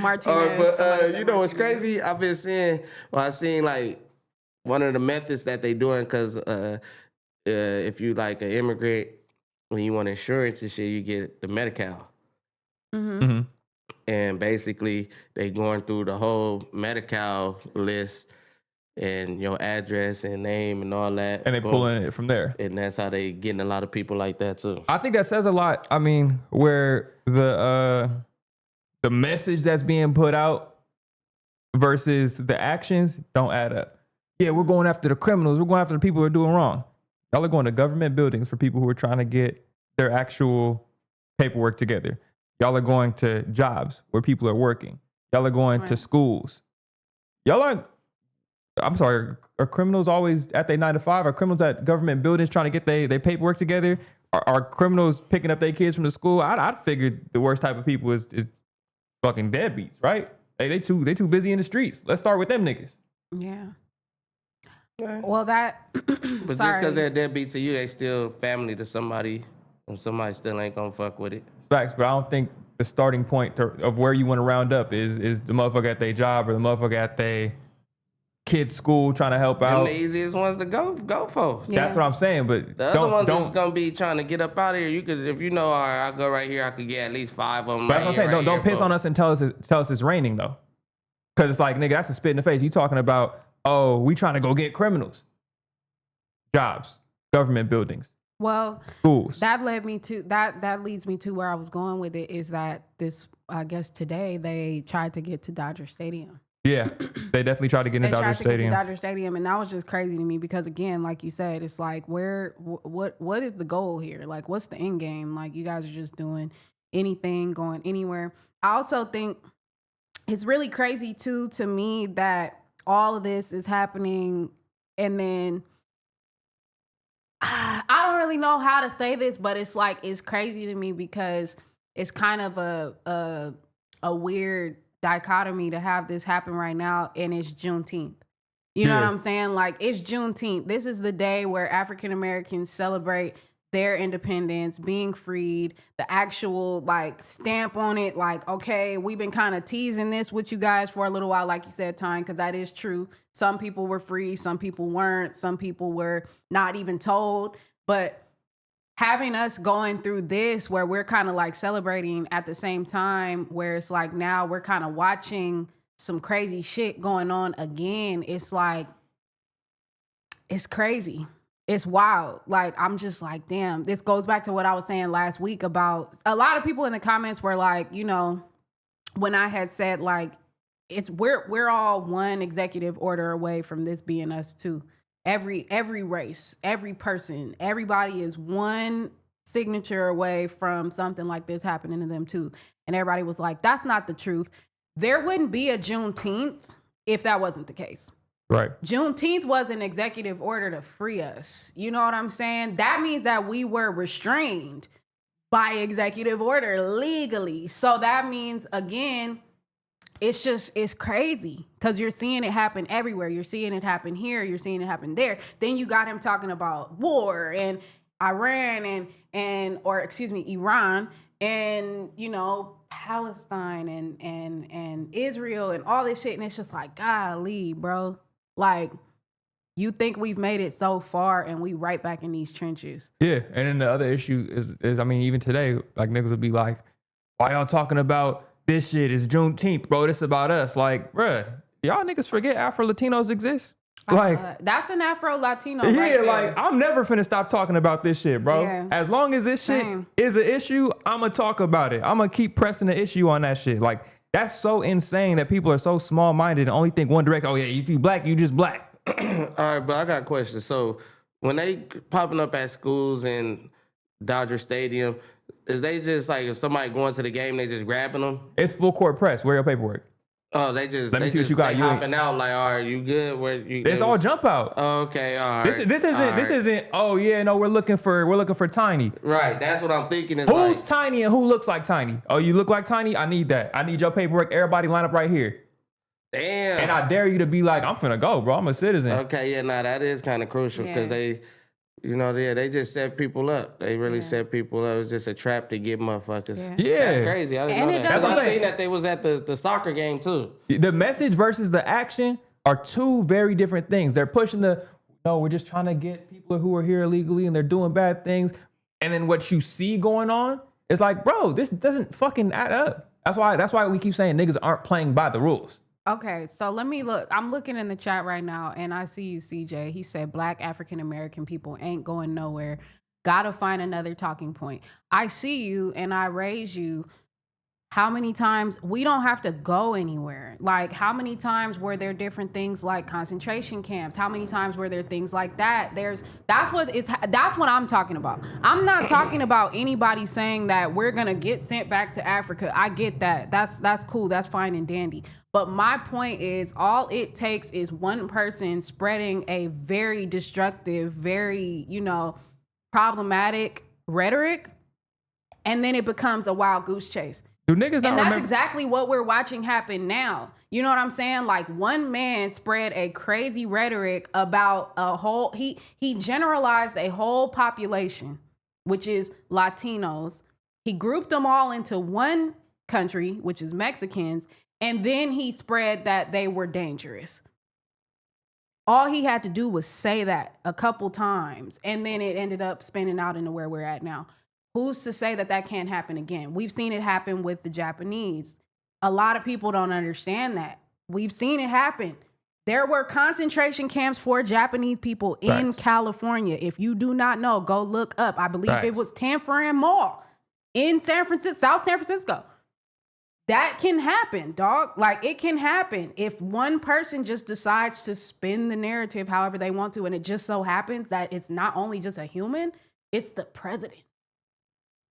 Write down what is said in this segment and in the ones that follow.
Martinez. But you know what's crazy? I've been seeing. Well, I seen like one of the methods that they doing because if you like an immigrant, when you want insurance and shit, you get the Medi-Cal. Mm-hmm. And basically, they going through the whole Medi-Cal list and your address and name and all that. And they pulling it from there. And that's how they getting a lot of people like that too. I think that says a lot. I mean, where the message that's being put out versus the actions don't add up. Yeah, we're going after the criminals. We're going after the people who are doing wrong. Y'all are going to government buildings for people who are trying to get their actual paperwork together. Y'all are going to jobs where people are working. Y'all are going to schools. Y'all are, I'm sorry, are criminals always at their 9 to 5? Are criminals at government buildings trying to get their paperwork together? Are criminals picking up their kids from the school? I'd figured the worst type of people is fucking deadbeats, right? They too busy in the streets. Let's start with them niggas. Yeah. Well, that. But just because they're deadbeat to you, they still family to somebody, and somebody still ain't gonna fuck with it. Facts, but I don't think the starting point of where you want to round up is the motherfucker at their job or the motherfucker at their kid's school trying to help out. The easiest ones to go for. Yeah. That's what I'm saying. But the other ones that's gonna be trying to get up out of here. You could, if you know, all right, I'll go right here. I could get at least 5 of them. But that's what I'm saying. Don't piss on us and tell us it's raining though, because it's like, nigga, that's a spit in the face. You talking about, oh, we trying to go get criminals, jobs, government buildings. Well, schools. That led me to that leads me to where I was going with it, is that I guess today they tried to get to Dodger Stadium. Yeah, they definitely tried to get into Dodger Stadium. Dodger Stadium, and that was just crazy to me because, again, like you said, it's like, what is the goal here? Like, what's the end game? Like, you guys are just doing anything, going anywhere. I also think it's really crazy too to me that all of this is happening, and then I don't really know how to say this, but it's like, it's crazy to me because it's kind of a weird dichotomy to have this happen right now, and it's Juneteenth. You know what I'm saying? Like, it's Juneteenth. This is the day where African Americans celebrate their independence, being freed, the actual like stamp on it. Like, okay, we've been kind of teasing this with you guys for a little while, like you said, Tyne, because that is true. Some people were free, some people weren't, some people were not even told. But having us going through this where we're kind of like celebrating at the same time, where it's like now we're kind of watching some crazy shit going on again. It's like, it's crazy. It's wild. Like, I'm just like, damn, this goes back to what I was saying last week about a lot of people in the comments were like, you know, when I had said like, we're all one executive order away from this being us too. Every race, every person, everybody is one signature away from something like this happening to them too. And everybody was like, that's not the truth. There wouldn't be a Juneteenth if that wasn't the case. Right. Juneteenth was an executive order to free us. You know what I'm saying? That means that we were restrained by executive order legally. So that means, again, it's crazy because you're seeing it happen everywhere. You're seeing it happen here. You're seeing it happen there. Then you got him talking about war and Iran Iran and, you know, Palestine and Israel and all this shit. And it's just like, golly, bro. Like, you think we've made it so far and we right back in these trenches. Yeah. And then the other issue is I mean, even today, like, niggas would be like, why y'all talking about this shit? Is Juneteenth, bro. This about us. Like, bruh, y'all niggas forget Afro-Latinos exist? Like, that's an Afro-Latino yeah, right there. like, I'm never finna stop talking about this shit, bro. Yeah. As long as this shit is an issue, I'ma talk about it. I'ma keep pressing the issue on that shit. Like, that's so insane that people are so small-minded and only think one direction. Oh, yeah, if you black, you just black. All right, but I got a question. So when they popping up at schools and Dodger Stadium, is they just like, if somebody going to the game, they just grabbing them? It's full court press. Where your paperwork? Oh, they just Let me see what you got. You hopping out like, all right, you good? Where you? It's all jump out. Okay, all right. This isn't. Oh yeah, no, we're looking for Tiny. Right, that's what I'm thinking. Is who's like, Tiny and who looks like Tiny? Oh, you look like Tiny? I need that. I need your paperwork. Everybody line up right here. Damn. And I dare you to be like, I'm finna go, bro. I'm a citizen. Okay, yeah, nah, that is kind of crucial because they You know, yeah, they just set people up. They really set people up. It was just a trap to get motherfuckers. Yeah. That's crazy. I didn't know that. Because I seen that they was at the soccer game too. The message versus the action are two very different things. They're pushing no, we're just trying to get people who are here illegally and they're doing bad things. And then what you see going on is like, bro, this doesn't fucking add up. That's why we keep saying niggas aren't playing by the rules. Okay, so let me look. I'm looking in the chat right now, and I see you, CJ. He said Black African American people ain't going nowhere. Gotta find another talking point. I see you, and I raise you. How many times we don't have to go anywhere? Like, how many times were there different things like concentration camps? How many times were there things like that? That's what I'm talking about. I'm not talking about anybody saying that we're gonna get sent back to Africa. I get that. That's cool. That's fine and dandy. But my point is, all it takes is one person spreading a very destructive, very, problematic rhetoric, and then it becomes a wild goose chase. Do niggas not and that's exactly what we're watching happen now. You know what I'm saying? Like, one man spread a crazy rhetoric about he generalized a whole population, which is Latinos. He grouped them all into one country, which is Mexicans. And then he spread that they were dangerous. All he had to do was say that a couple times, and then it ended up spinning out into where we're at now. Who's to say that can't happen again? We've seen it happen with the Japanese. A lot of people don't understand that. We've seen it happen. There were concentration camps for Japanese people in California. If you do not know, go look up. I believe it was Tanforan Mall in South San Francisco. That can happen, dog. Like, it can happen if one person just decides to spin the narrative however they want to, and it just so happens that it's not only just a human, it's the president.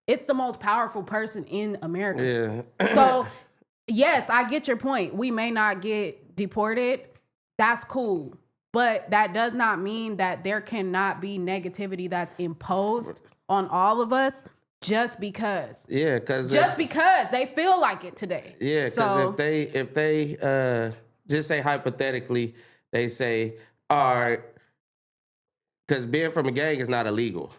It's the most powerful person in America. Yeah. So, yes, I get your point. We may not get deported. That's cool. But that does not mean that there cannot be negativity that's imposed on all of us. Just because. Yeah, because they feel like it today. Yeah, because if they just say hypothetically, they say, all right, because being from a gang is not illegal.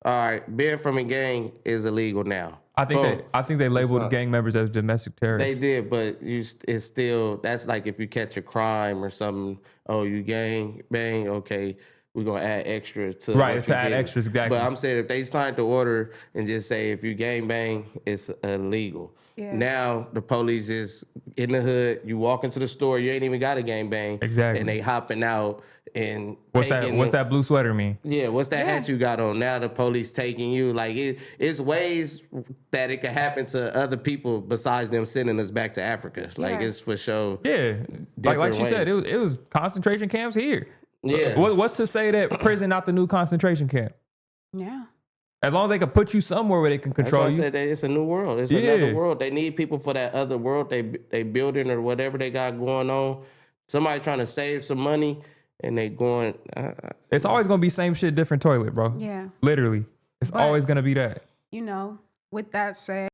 All right, being from a gang is illegal now. I think they labeled gang members as domestic terrorists. They did, but it's still, that's like if you catch a crime or something. Oh, you gang bang, okay. We're going to add extra to it's to add extras, exactly. But I'm saying if they signed the order and just say if you gang bang, it's illegal. Yeah. Now the police is in the hood. You walk into the store, you ain't even got a gang bang. Exactly. And they hopping out and what's that blue sweater mean? Yeah, what's that hat you got on? Now the police taking you. Like, it's ways that it can happen to other people besides them sending us back to Africa. Like, it's for sure. Yeah, like she said, it was concentration camps here. Yeah. What's to say that prison not the new concentration camp? Yeah. As long as they can put you somewhere where they can control you. I said that it's a new world. It's another world. They need people for that other world they building or whatever they got going on. Somebody trying to save some money and they going. It's always going to be same shit, different toilet, bro. Yeah. Literally. It's always going to be that. With that said.